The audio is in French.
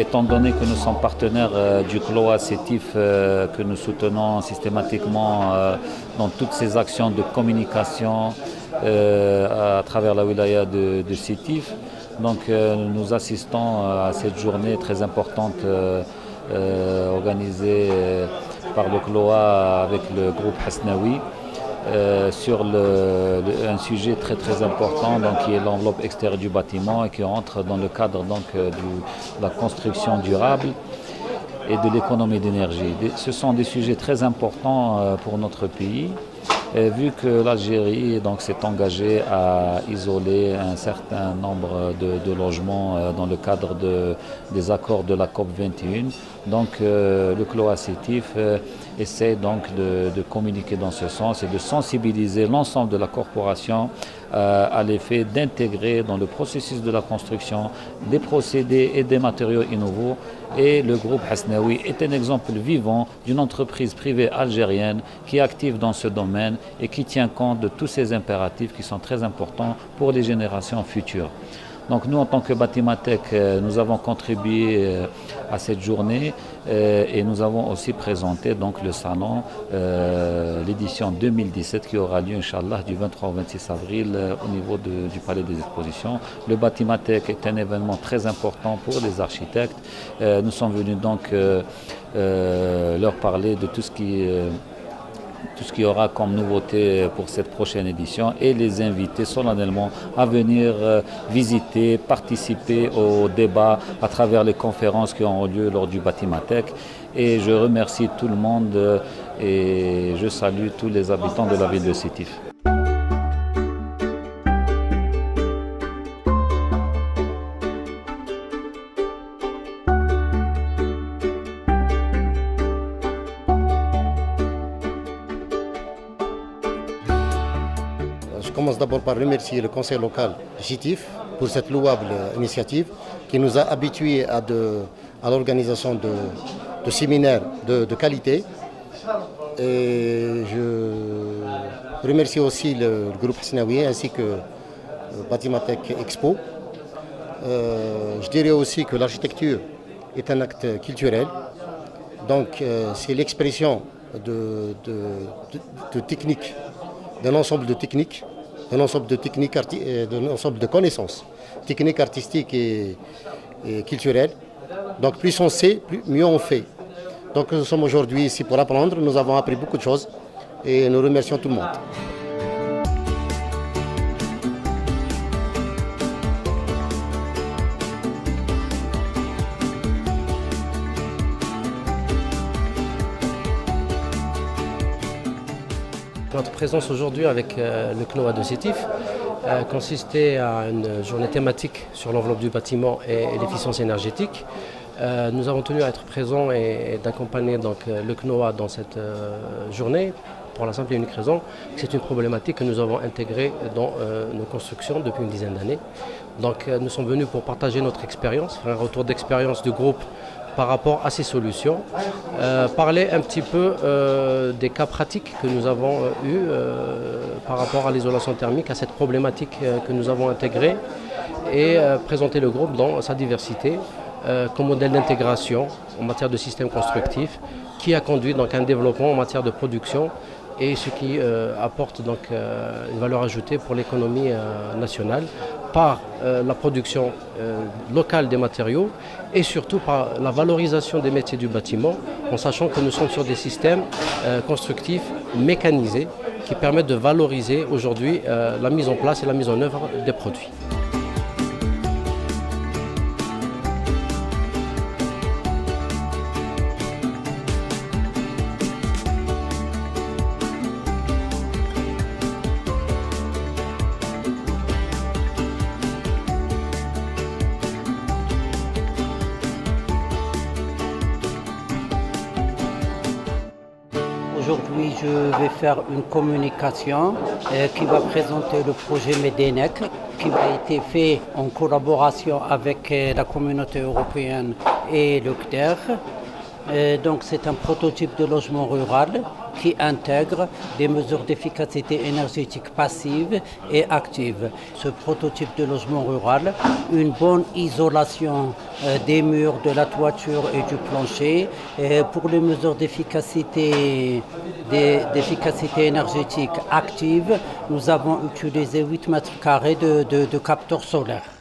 étant donné que nous sommes partenaires du CLOA CETIF, que nous soutenons systématiquement dans toutes ces actions de communication à travers la wilaya de Sétif. Donc nous assistons à cette journée très importante organisée par le CLOA avec le groupe Hasnaoui sur un sujet très important donc, qui est l'enveloppe extérieure du bâtiment et qui entre dans le cadre donc, de la construction durable et de l'économie d'énergie. Ce sont des sujets très importants pour notre pays. Vu que l'Algérie s'est engagée à isoler un certain nombre de logements dans le cadre des accords de la COP 21, donc le CLOA CETIF essaie donc de communiquer dans ce sens et de sensibiliser l'ensemble de la corporation à l'effet d'intégrer dans le processus de la construction des procédés et des matériaux innovants. Et le groupe Hasnaoui est un exemple vivant d'une entreprise privée algérienne qui est active dans ce domaine et qui tient compte de tous ces impératifs qui sont très importants pour les générations futures. Donc nous, en tant que Batimatech, nous avons contribué à cette journée et nous avons aussi présenté donc, le salon, l'édition 2017 qui aura lieu, Inch'Allah, du 23 au 26 avril au niveau du Palais des Expositions. Le Batimatech est un événement très important pour les architectes. Nous sommes venus donc leur parler de tout ce qui aura comme nouveauté pour cette prochaine édition et les inviter solennellement à venir visiter, participer au débat à travers les conférences qui auront lieu lors du Batimatech. Et je remercie tout le monde et je salue tous les habitants de la ville de Sétif. Je commence d'abord par remercier le conseil local de Sétif pour cette louable initiative qui nous a habitués à l'organisation de séminaires de qualité. Et je remercie aussi le groupe Hasnaoui ainsi que Batimatech Expo. Je dirais aussi que l'architecture est un acte culturel. Donc c'est l'expression de techniques, d'un ensemble de techniques, d'un ensemble de connaissances techniques, artistiques et culturelles. Donc plus on sait, mieux on fait. Donc nous sommes aujourd'hui ici pour apprendre, nous avons appris beaucoup de choses et nous remercions tout le monde. Notre présence aujourd'hui avec le CLOA de Sétif consistait à une journée thématique sur l'enveloppe du bâtiment et l'efficience énergétique. Nous avons tenu à être présents et d'accompagner le CNOA dans cette journée pour la simple et unique raison que c'est une problématique que nous avons intégrée dans nos constructions depuis une dizaine d'années. Donc nous sommes venus pour partager notre expérience, faire un retour d'expérience du groupe par rapport à ces solutions, parler un petit peu des cas pratiques que nous avons eus par rapport à l'isolation thermique, à cette problématique que nous avons intégrée et présenter le groupe dans sa diversité comme modèle d'intégration en matière de système constructif qui a conduit donc à un développement en matière de production et ce qui apporte donc une valeur ajoutée pour l'économie nationale par la production locale des matériaux et surtout par la valorisation des métiers du bâtiment en sachant que nous sommes sur des systèmes constructifs mécanisés qui permettent de valoriser aujourd'hui la mise en place et la mise en œuvre des produits. Aujourd'hui, je vais faire une communication qui va présenter le projet MEDENEC qui a été fait en collaboration avec la communauté européenne et le CDER. Donc c'est un prototype de logement rural qui intègre des mesures d'efficacité énergétique passive et active. Ce prototype de logement rural, une bonne isolation des murs, de la toiture et du plancher. Et pour les mesures d'efficacité énergétique active, nous avons utilisé 8 mètres carrés de capteurs solaires.